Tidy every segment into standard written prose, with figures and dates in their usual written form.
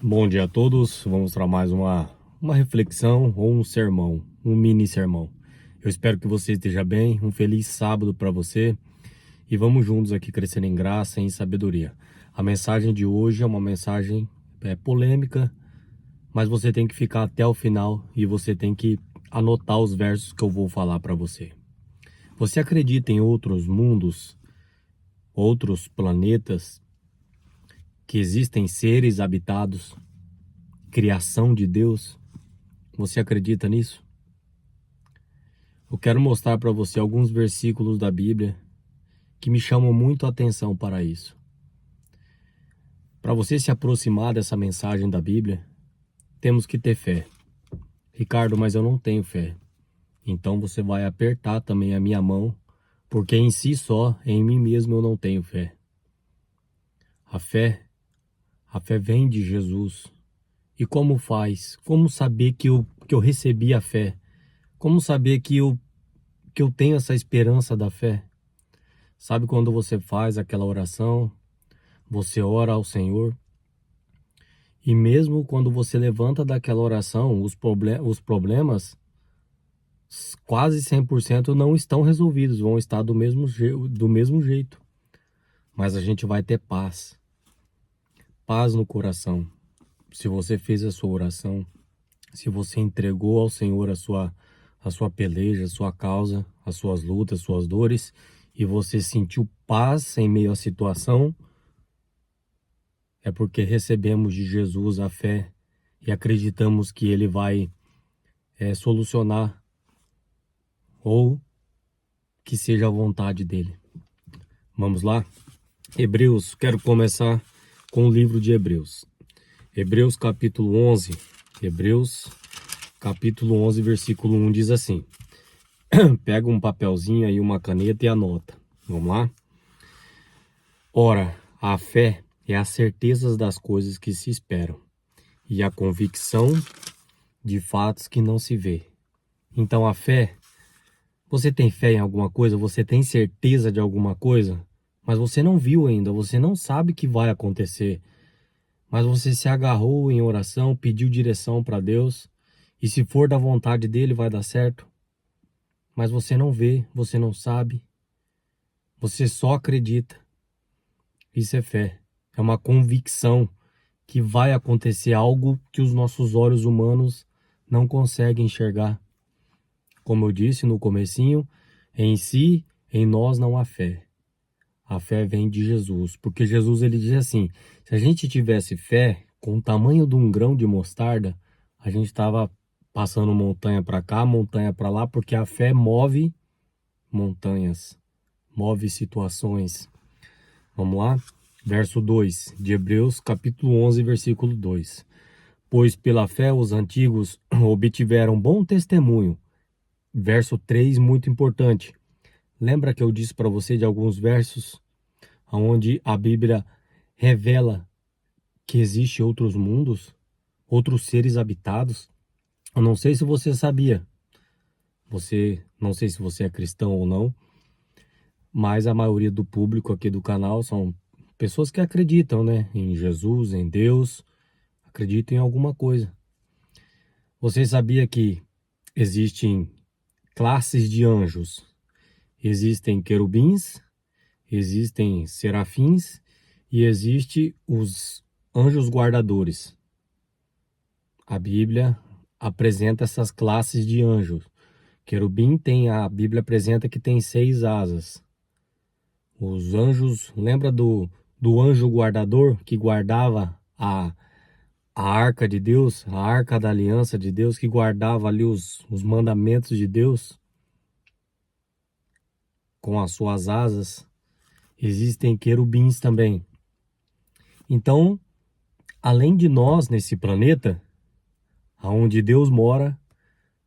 Bom dia a todos. Vamos para mais uma reflexão ou um sermão, um mini sermão. Eu espero que você esteja bem. Um feliz sábado para você e vamos juntos aqui crescendo em graça e em sabedoria. A mensagem de hoje é uma mensagem polêmica, mas você tem que ficar até o final e você tem que anotar os versos que eu vou falar para você. Você acredita em outros mundos, outros planetas, que existem seres habitados, criação de Deus? Você acredita nisso? Eu quero mostrar para você alguns versículos da Bíblia que me chamam muito a atenção para isso. Para você se aproximar dessa mensagem da Bíblia, temos que ter fé. Ricardo, mas eu não tenho fé. Então você vai apertar também a minha mão, porque em si só, em mim mesmo eu não tenho fé. A fé, a fé vem de Jesus. E como faz? Como saber que eu recebi a fé? Como saber que eu tenho essa esperança da fé? Sabe quando você faz aquela oração, você ora ao Senhor, e mesmo quando você levanta daquela oração, os problemas, quase 100% não estão resolvidos, vão estar do mesmo jeito. Mas a gente vai ter paz, paz no coração. Se você fez a sua oração, se você entregou ao Senhor a sua peleja, a sua causa, as suas lutas, suas dores, e você sentiu paz em meio à situação, é porque recebemos de Jesus a fé e acreditamos que Ele vai solucionar ou que seja a vontade dEle. Vamos lá? Hebreus, quero começar com o livro de Hebreus. Hebreus capítulo 11, Hebreus capítulo 11, versículo 1 diz assim. Pega um papelzinho aí, uma caneta e anota. Vamos lá? Ora, a fé é a certeza das coisas que se esperam e a convicção de fatos que não se vê. Então a fé, você tem fé em alguma coisa, você tem certeza de alguma coisa, mas você não viu ainda, você não sabe que vai acontecer, mas você se agarrou em oração, pediu direção para Deus, e se for da vontade dele vai dar certo, mas você não vê, você não sabe, você só acredita. Isso é fé, é uma convicção que vai acontecer algo que os nossos olhos humanos não conseguem enxergar. Como eu disse no comecinho, em si, em nós não há fé. A fé vem de Jesus, porque Jesus ele diz assim, se a gente tivesse fé com o tamanho de um grão de mostarda, a gente estava passando montanha para cá, montanha para lá, porque a fé move montanhas, move situações. Vamos lá? Verso 2 de Hebreus, capítulo 11, versículo 2. Pois pela fé os antigos obtiveram bom testemunho. Verso 3, muito importante. Lembra que eu disse para você de alguns versos onde a Bíblia revela que existem outros mundos, outros seres habitados? Eu não sei se você sabia. Não sei se você é cristão ou não, mas a maioria do público aqui do canal são pessoas que acreditam, né, em Jesus, em Deus, acreditam em alguma coisa. Você sabia que existem classes de anjos? Existem querubins, existem serafins e existem os anjos guardadores. A Bíblia apresenta essas classes de anjos. Querubim a Bíblia apresenta que tem 6 asas. Os anjos, lembra do anjo guardador que guardava a arca de Deus, a arca da aliança de Deus, que guardava ali os mandamentos de Deus com as suas asas? Existem querubins também. Então, além de nós nesse planeta, aonde Deus mora,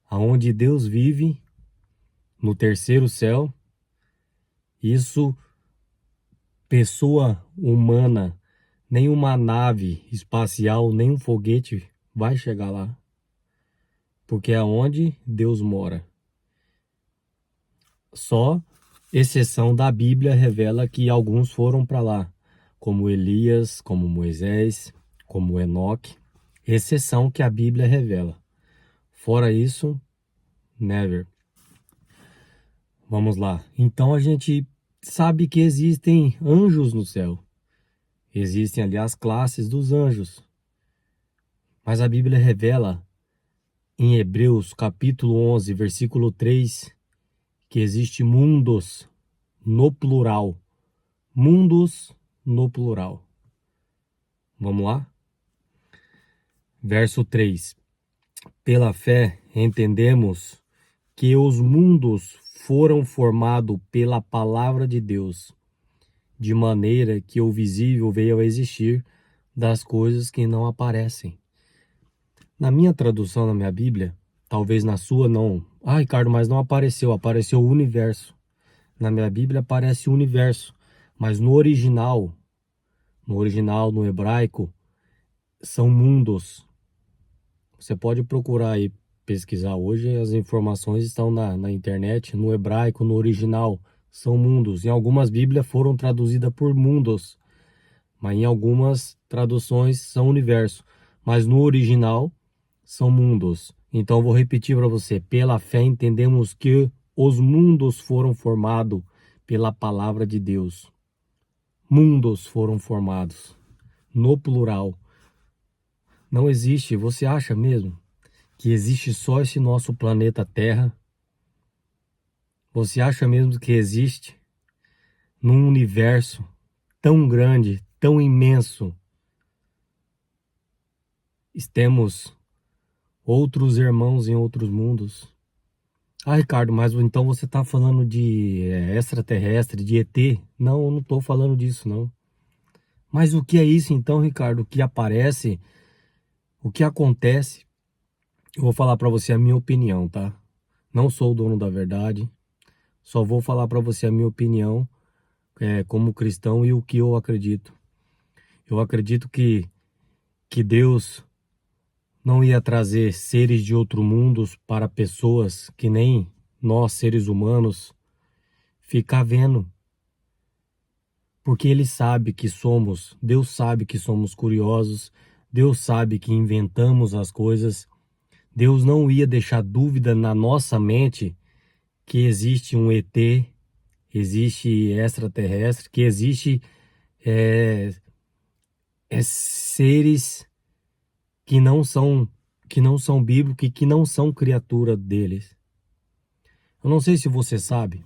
aonde Deus vive, no terceiro céu, isso, pessoa humana, nenhuma nave espacial, nem um foguete vai chegar lá, porque é onde Deus mora. Só exceção da Bíblia revela que alguns foram para lá, como Elias, como Moisés, como Enoque. exceção que a Bíblia revela. Fora isso, never. Vamos lá. Então a gente sabe que existem anjos no céu. Existem ali as classes dos anjos. Mas a Bíblia revela em Hebreus capítulo 11, versículo 3, que existe mundos no plural. Mundos no plural. Vamos lá? Verso 3. Pela fé entendemos que os mundos foram formados pela palavra de Deus, de maneira que o visível veio a existir das coisas que não aparecem. Na minha tradução, na minha Bíblia, talvez na sua não. Ah, Ricardo, mas não apareceu, apareceu o universo. Na minha Bíblia aparece o universo, mas no original, no hebraico, são mundos. Você pode procurar aí, pesquisar hoje, as informações estão na internet, no hebraico, no original, são mundos. Em algumas Bíblias foram traduzidas por mundos, mas em algumas traduções são universo. Mas no original são mundos. Então eu vou repetir para você. Pela fé entendemos que os mundos foram formados pela palavra de Deus. Mundos foram formados, no plural. Não existe, você acha mesmo que existe só esse nosso planeta Terra? Você acha mesmo que existe num universo tão grande, tão imenso, temos outros irmãos em outros mundos? Ah, Ricardo, mas então você está falando de extraterrestre, de ET? Não, eu não estou falando disso, não. Mas o que é isso então, Ricardo? O que aparece? O que acontece? Eu vou falar para você a minha opinião, tá? Não sou o dono da verdade. Só vou falar para você a minha opinião como cristão e o que eu acredito. Eu acredito que Deus não ia trazer seres de outro mundo para pessoas que nem nós, seres humanos, ficar vendo. Porque Ele sabe que somos, Deus sabe que somos curiosos, Deus sabe que inventamos as coisas. Deus não ia deixar dúvida na nossa mente que existe um ET, existe extraterrestre, que existe é, seres que não são bíblicos e que não são criatura deles. Eu não sei se você sabe,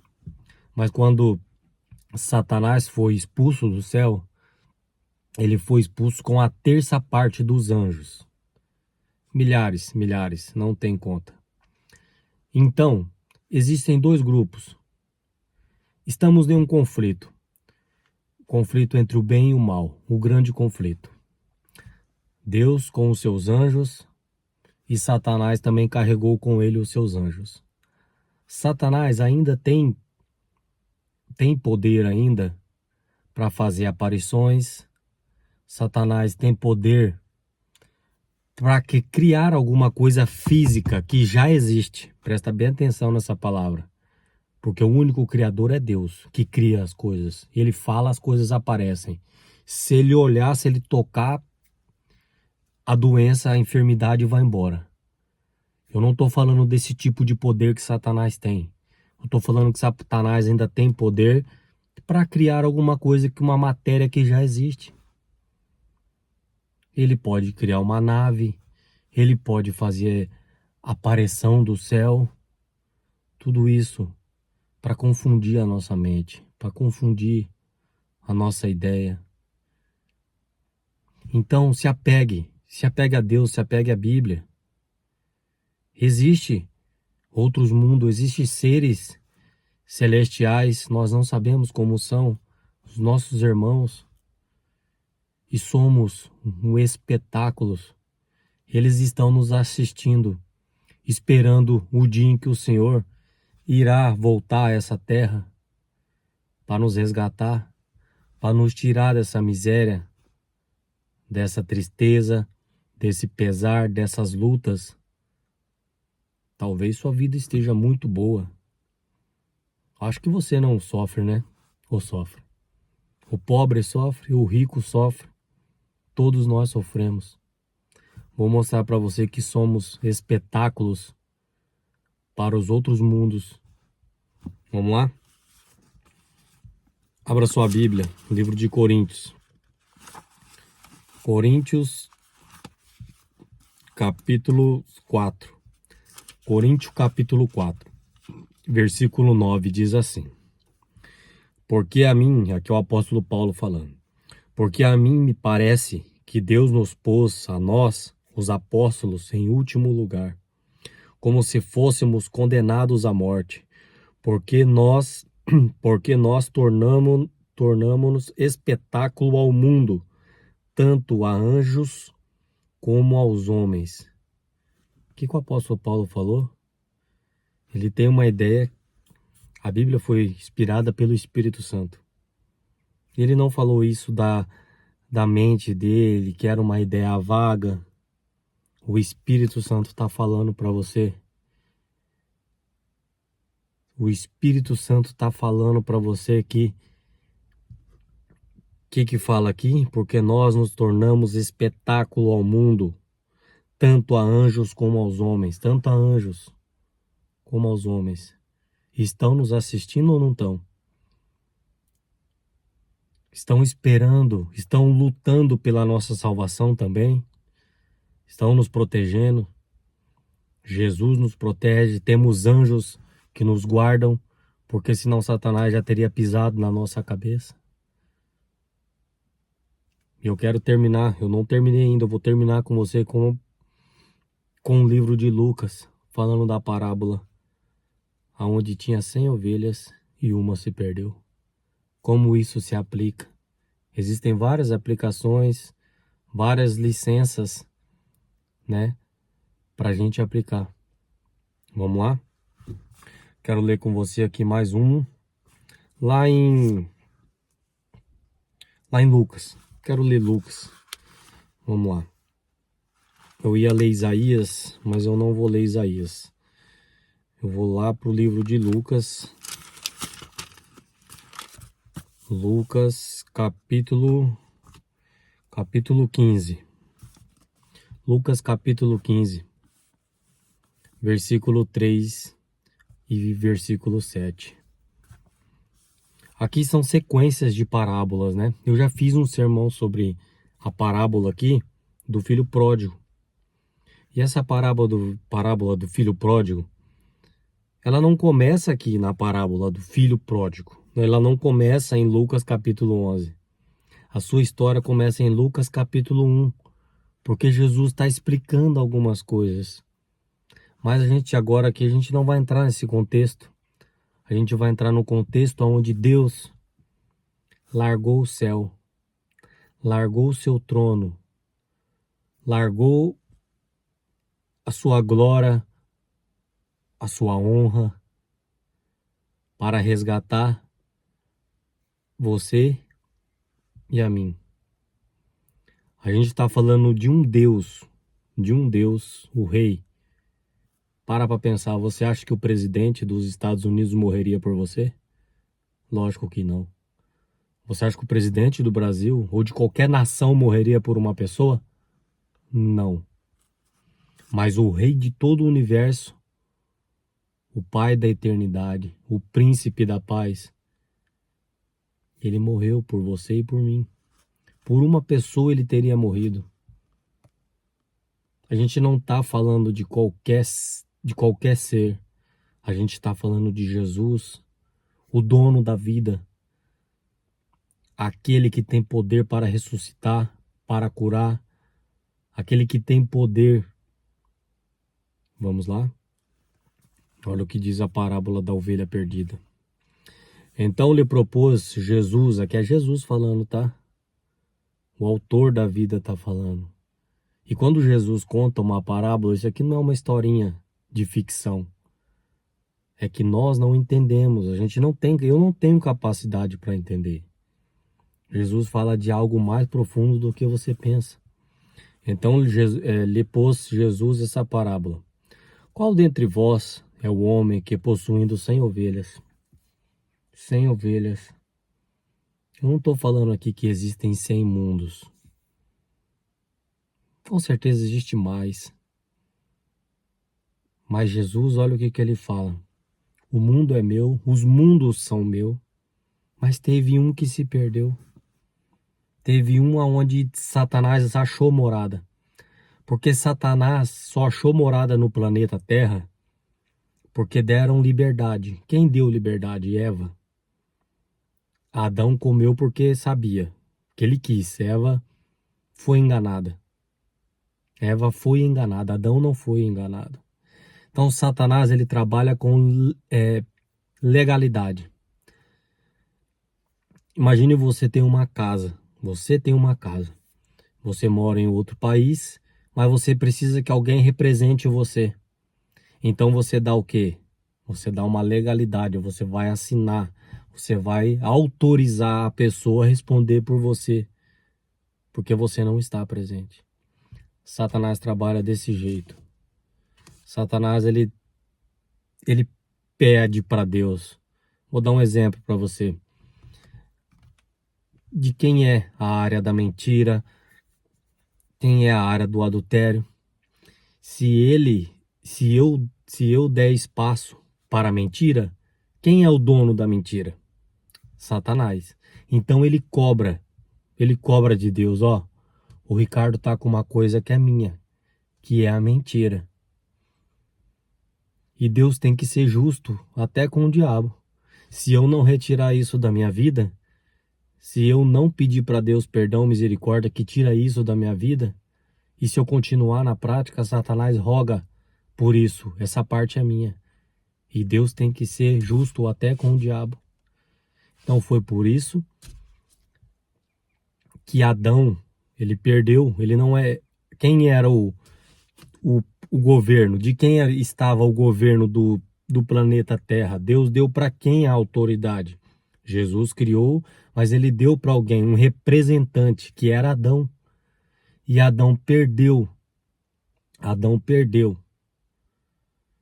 mas quando Satanás foi expulso do céu, ele foi expulso com a terça parte dos anjos. Milhares, não tem conta. Então, existem dois grupos. Estamos em um conflito. Conflito entre o bem e o mal, o grande conflito. Deus com os seus anjos e Satanás também carregou com ele os seus anjos. Satanás ainda tem poder ainda para fazer aparições. Satanás tem poder para criar alguma coisa física que já existe. Presta bem atenção nessa palavra. Porque o único criador é Deus, que cria as coisas. Ele fala, as coisas aparecem. Se ele olhar, se ele tocar, a doença, a enfermidade vai embora. Eu não estou falando desse tipo de poder que Satanás tem. Eu estou falando que Satanás ainda tem poder para criar alguma coisa, que uma matéria que já existe. Ele pode criar uma nave, ele pode fazer aparição do céu, tudo isso para confundir a nossa mente, para confundir a nossa ideia. Então se apegue a Deus, se apegue à Bíblia. Existe outros mundos, existem seres celestiais, nós não sabemos como são os nossos irmãos e somos um espetáculo. Eles estão nos assistindo, esperando o dia em que o Senhor irá voltar a essa terra para nos resgatar, para nos tirar dessa miséria, dessa tristeza, desse pesar, dessas lutas. Talvez sua vida esteja muito boa. Acho que você não sofre, né? Ou sofre? O pobre sofre, o rico sofre. Todos nós sofremos. Vou mostrar para você que somos espetáculos para os outros mundos. Vamos lá? Abra sua Bíblia, livro de Coríntios. Coríntios, capítulo 4. Coríntios, capítulo 4, versículo 9, diz assim: Porque a mim, aqui é o apóstolo Paulo falando, porque a mim me parece que Deus nos pôs a nós, os apóstolos, em último lugar, como se fôssemos condenados à morte, porque nós, porque nós tornamos-nos espetáculo ao mundo, tanto a anjos como aos homens. O que o apóstolo Paulo falou? Ele tem uma ideia. A Bíblia foi inspirada pelo Espírito Santo. Ele não falou isso da mente dele, que era uma ideia vaga. O Espírito Santo está falando para você. O Espírito Santo está falando para você que fala aqui? Porque nós nos tornamos espetáculo ao mundo, tanto a anjos como aos homens, tanto a anjos como aos homens. Estão nos assistindo ou não estão? Estão esperando, estão lutando pela nossa salvação também, estão nos protegendo. Jesus nos protege, temos anjos que nos guardam, porque senão Satanás já teria pisado na nossa cabeça. E eu quero terminar, eu não terminei ainda, eu vou terminar com você com o livro de Lucas, falando da parábola, aonde tinha 100 ovelhas e uma se perdeu. Como isso se aplica? Existem várias aplicações, várias licenças, né, pra gente aplicar. Vamos lá? Quero ler com você aqui mais um, lá em Lucas. Quero ler Lucas. Vamos lá. Eu ia ler Isaías, mas eu não vou ler Isaías. Eu vou lá pro livro de Lucas. Lucas, capítulo 15. Lucas, capítulo 15, versículo 3 e versículo 7. Aqui são sequências de parábolas, né? Eu já fiz um sermão sobre a parábola aqui do filho pródigo. E essa parábola do filho pródigo, ela não começa aqui na parábola do filho pródigo. Ela não começa em Lucas capítulo 11. A sua história começa em Lucas capítulo 1, porque Jesus está explicando algumas coisas. Mas a gente agora aqui, a gente não vai entrar nesse contexto. A gente vai entrar no contexto onde Deus largou o céu, largou o seu trono, largou a sua glória, a sua honra, para resgatar você e a mim. A gente está falando de um Deus, o rei. Para pensar, você acha que o presidente dos Estados Unidos morreria por você? Lógico que não. Você acha que o presidente do Brasil ou de qualquer nação morreria por uma pessoa? Não. Mas o rei de todo o universo, o pai da eternidade, o príncipe da paz, ele morreu por você e por mim. Por uma pessoa ele teria morrido. A gente não está falando de qualquer ser. A gente está falando de Jesus, o dono da vida, aquele que tem poder para ressuscitar, para curar, aquele que tem poder. Vamos lá? Olha o que diz a parábola da ovelha perdida. Então lhe propôs Jesus, aqui é Jesus falando, tá? O autor da vida está falando. E quando Jesus conta uma parábola, isso aqui não é uma historinha de ficção. É que nós não entendemos, eu não tenho capacidade para entender. Jesus fala de algo mais profundo do que você pensa. Então lhe pôs Jesus essa parábola. Qual dentre vós é o homem que, possuindo 100 ovelhas? 100 ovelhas. Eu não estou falando aqui que existem 100 mundos. Com certeza existe mais. Mas Jesus, olha o que ele fala. O mundo é meu, os mundos são meu, mas teve um que se perdeu. Teve um onde Satanás achou morada. Porque Satanás só achou morada no planeta Terra porque deram liberdade. Quem deu liberdade? Eva. Adão comeu porque sabia que ele quis. Eva foi enganada. Eva foi enganada. Adão não foi enganado. Então Satanás ele trabalha com legalidade. Imagine você tem uma casa. Você tem uma casa. Você mora em outro país, mas você precisa que alguém represente você. Então você dá o quê? Você dá uma legalidade, você vai assinar, você vai autorizar a pessoa a responder por você, porque você não está presente. Satanás trabalha desse jeito. Satanás ele pede para Deus. Vou dar um exemplo para você. De quem é a área da mentira, quem é a área do adultério. Se eu der espaço para a mentira, quem é o dono da mentira? Satanás. Então ele cobra de Deus, ó, o Ricardo tá com uma coisa que é minha, que é a mentira. E Deus tem que ser justo até com o diabo. Se eu não retirar isso da minha vida, se eu não pedir para Deus perdão, misericórdia, que tira isso da minha vida, e se eu continuar na prática, Satanás roga por isso. Essa parte é minha. E Deus tem que ser justo até com o diabo. Então foi por isso que Adão, ele perdeu, ele não é... Quem era o governo? De quem estava o governo do planeta Terra? Deus deu para quem a autoridade? Jesus criou, mas ele deu para alguém, um representante, que era Adão. E Adão perdeu. Adão perdeu.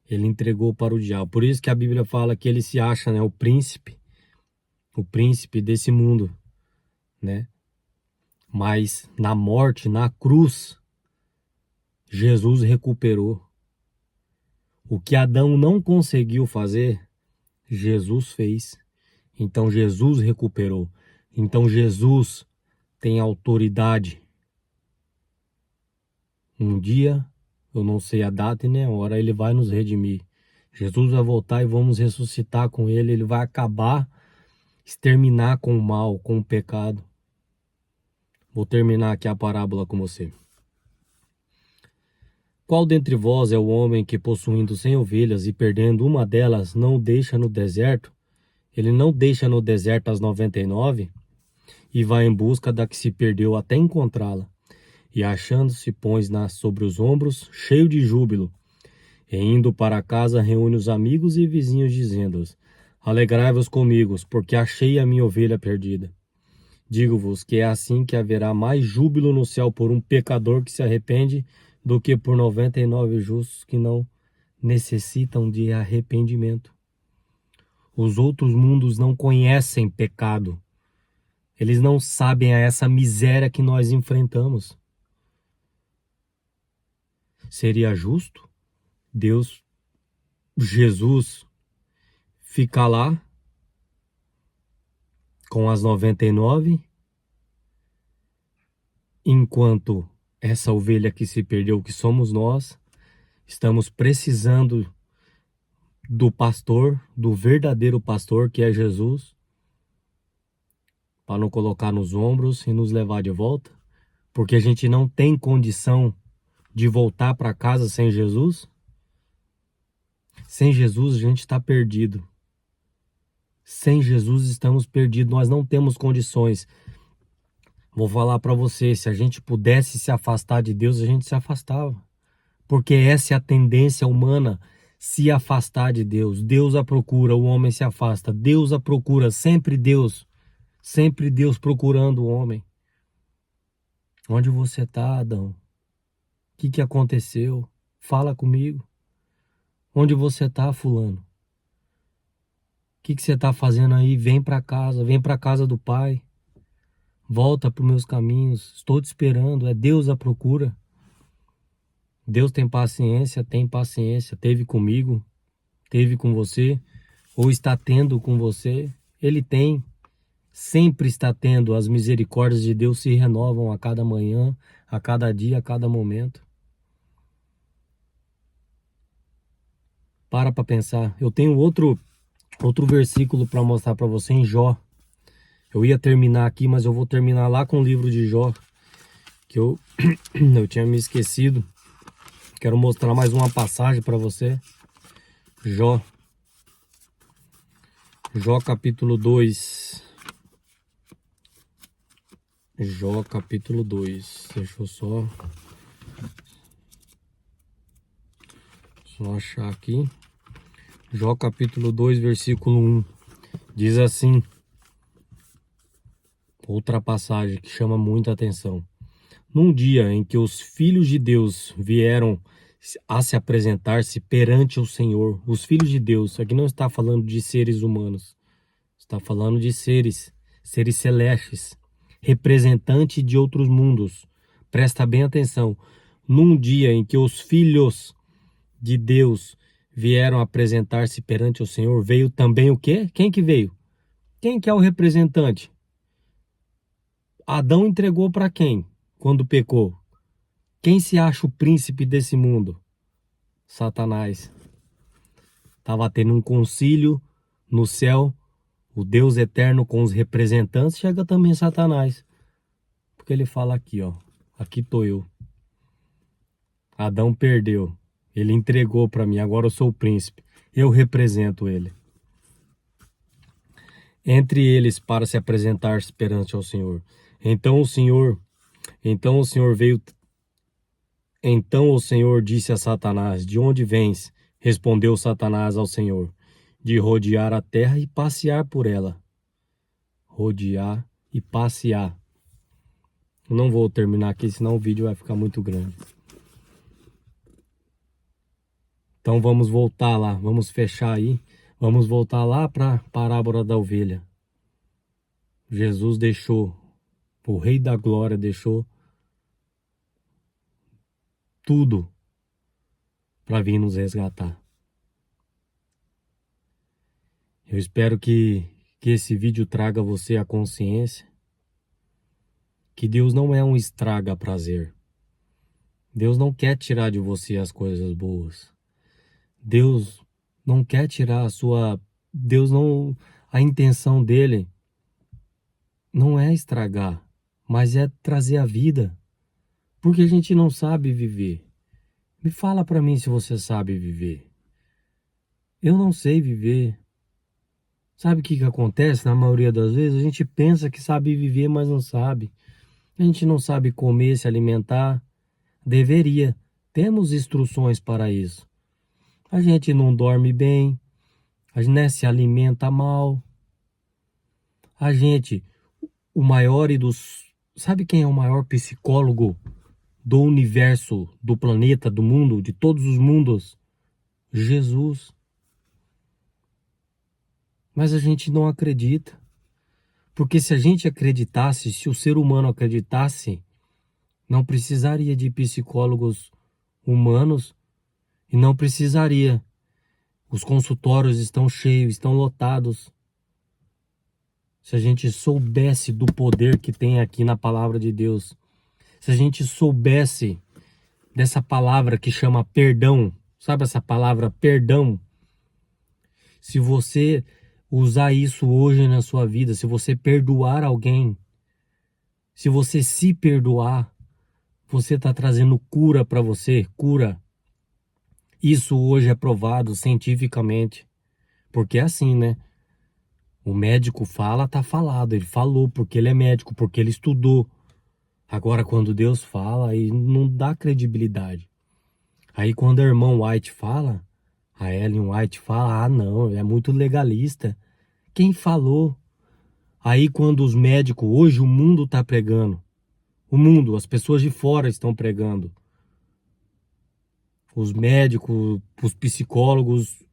Ele entregou para o diabo. Por isso que a Bíblia fala que ele se acha, né, o príncipe desse mundo, né? Mas na morte, na cruz, Jesus recuperou. O que Adão não conseguiu fazer, Jesus fez. Então Jesus recuperou. Então Jesus tem autoridade. Um dia, eu não sei a data e nem a hora, ele vai nos redimir. Jesus vai voltar e vamos ressuscitar com ele. Ele vai acabar, exterminar com o mal, com o pecado. Vou terminar aqui a parábola com você. Qual dentre vós é o homem que, possuindo 100 ovelhas e perdendo uma delas, não deixa no deserto? Ele não deixa no deserto as 99 e vai em busca da que se perdeu até encontrá-la. E achando-se, põe-na sobre os ombros, cheio de júbilo. E indo para casa, reúne os amigos e vizinhos, dizendo-os: Alegrai-vos comigo, porque achei a minha ovelha perdida. Digo-vos que é assim que haverá mais júbilo no céu por um pecador que se arrepende do que por 99 justos que não necessitam de arrependimento. Os outros mundos não conhecem pecado. Eles não sabem essa miséria que nós enfrentamos. Seria justo Deus, Jesus, ficar lá com as 99, enquanto essa ovelha que se perdeu, que somos nós, estamos precisando do pastor, do verdadeiro pastor, que é Jesus, para nos colocar nos ombros e nos levar de volta? Porque a gente não tem condição de voltar para casa sem Jesus? Sem Jesus a gente está perdido. Sem Jesus estamos perdidos, nós não temos condições. Vou falar para você, se a gente pudesse se afastar de Deus, a gente se afastava. Porque essa é a tendência humana, se afastar de Deus. Deus a procura, o homem se afasta. Deus a procura, sempre Deus procurando o homem. Onde você está, Adão? O que aconteceu? Fala comigo. Onde você está, fulano? O que você está fazendo aí? Vem para casa do Pai. Volta para os meus caminhos. Estou te esperando. É Deus a procura. Deus tem paciência, teve comigo, teve com você, ou está tendo com você. Ele tem, sempre está tendo. As misericórdias de Deus se renovam a cada manhã, a cada dia, a cada momento. Para pensar. Eu tenho outro versículo para mostrar para você em Jó. Eu ia terminar aqui, mas eu vou terminar lá com o livro de Jó, que eu tinha me esquecido. Quero mostrar mais uma passagem para você. Jó. Jó capítulo 2. Jó capítulo 2. Deixa eu só achar aqui. Jó capítulo 2, versículo 1. Diz assim. Outra passagem que chama muita atenção. Num dia em que os filhos de Deus vieram a se apresentar-se perante o Senhor, os filhos de Deus, aqui não está falando de seres humanos, está falando de seres celestes, representantes de outros mundos. Presta bem atenção. Num dia em que os filhos de Deus vieram apresentar-se perante o Senhor, veio também o quê? Quem que veio? Quem que é o representante? Adão entregou para quem quando pecou? Quem se acha o príncipe desse mundo? Satanás. Estava tendo um concílio no céu, o Deus eterno com os representantes, chega também Satanás. Porque ele fala aqui, ó, aqui tô eu. Adão perdeu, ele entregou para mim, agora eu sou o príncipe, eu represento ele. Entre eles para se apresentar perante ao Senhor. Então o Senhor veio. Então o Senhor disse a Satanás: De onde vens? Respondeu Satanás ao Senhor: De rodear a terra e passear por ela. Rodear e passear. Não vou terminar aqui, senão o vídeo vai ficar muito grande. Então vamos voltar lá, vamos fechar aí. Vamos voltar lá para a parábola da ovelha. Jesus deixou, o Rei da Glória deixou tudo para vir nos resgatar. Eu espero que esse vídeo traga a você a consciência que Deus não é um estraga-prazer. Deus não quer tirar de você as coisas boas. Deus não quer tirar a sua... Deus não... A intenção dele não é estragar, mas é trazer a vida. Porque a gente não sabe viver. Me fala para mim se você sabe viver. Eu não sei viver. Sabe o que acontece na maioria das vezes? A gente pensa que sabe viver, mas não sabe. A gente não sabe comer, se alimentar. Deveria. Temos instruções para isso. A gente não dorme bem. A gente, né, se alimenta mal. A gente, o maior e dos... Sabe quem é o maior psicólogo do universo, do planeta, do mundo, de todos os mundos? Jesus. Mas a gente não acredita. Porque se a gente acreditasse, se o ser humano acreditasse, não precisaria de psicólogos humanos e não precisaria. Os consultórios estão cheios, estão lotados. Se a gente soubesse do poder que tem aqui na palavra de Deus, se a gente soubesse dessa palavra que chama perdão, sabe essa palavra perdão? Se você usar isso hoje na sua vida, se você perdoar alguém, se você se perdoar, você está trazendo cura para você, cura. Isso hoje é provado cientificamente, porque é assim, né? O médico fala, tá falado, ele falou porque ele é médico, porque ele estudou. Agora quando Deus fala, aí não dá credibilidade. Aí quando a irmã White fala, a Ellen White fala, ah não, é muito legalista. Quem falou? Aí quando os médicos, hoje o mundo tá pregando. O mundo, as pessoas de fora estão pregando. Os médicos, os psicólogos,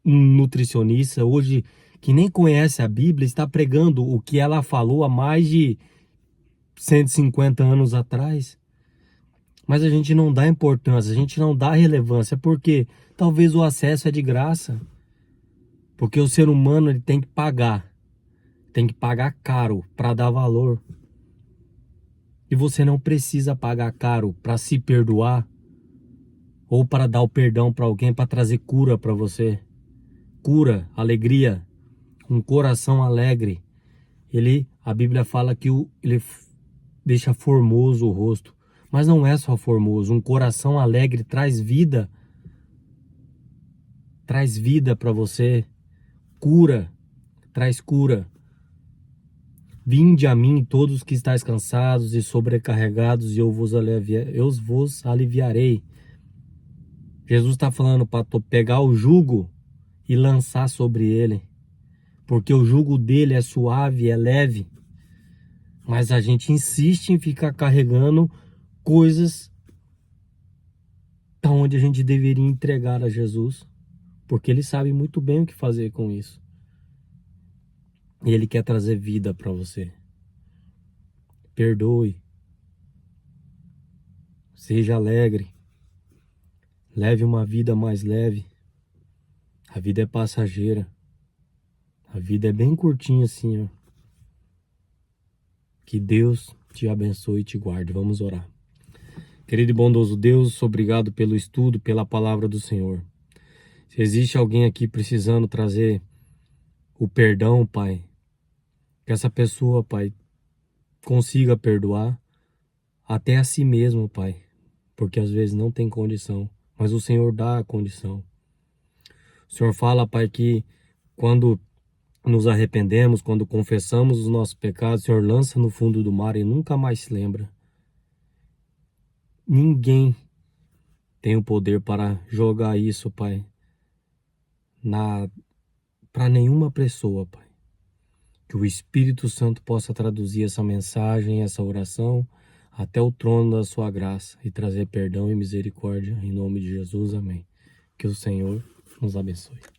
nutricionista, hoje que nem conhece a Bíblia, está pregando o que ela falou há mais de 150 anos atrás. Mas a gente não dá importância, a gente não dá relevância, porque talvez o acesso é de graça. Porque o ser humano ele tem que pagar caro para dar valor. E você não precisa pagar caro para se perdoar ou para dar o perdão para alguém, para trazer cura para você. Cura, alegria, um coração alegre. A Bíblia fala que ele deixa formoso o rosto. Mas não é só formoso, um coração alegre traz vida para você. Cura, traz cura. Vinde a mim todos que estáis cansados e sobrecarregados, e eu vos aliviarei. Jesus está falando para pegar o jugo e lançar sobre ele, porque o jugo dele é suave, é leve. Mas a gente insiste em ficar carregando coisas da onde a gente deveria entregar a Jesus, porque ele sabe muito bem o que fazer com isso. E ele quer trazer vida para você. Perdoe. Seja alegre. Leve uma vida mais leve. A vida é passageira. A vida é bem curtinha assim, ó. Que Deus te abençoe e te guarde. Vamos orar. Querido e bondoso Deus, obrigado pelo estudo, pela palavra do Senhor. Se existe alguém aqui precisando trazer o perdão, Pai, que essa pessoa, Pai, consiga perdoar até a si mesmo, Pai, porque às vezes não tem condição, mas o Senhor dá a condição. O Senhor fala, Pai, que quando nos arrependemos, quando confessamos os nossos pecados, o Senhor lança no fundo do mar e nunca mais se lembra. Ninguém tem o poder para jogar isso, Pai, para nenhuma pessoa, Pai. Que o Espírito Santo possa traduzir essa mensagem, essa oração, até o trono da sua graça e trazer perdão e misericórdia. Em nome de Jesus, amém. Que o Senhor nos abençoe.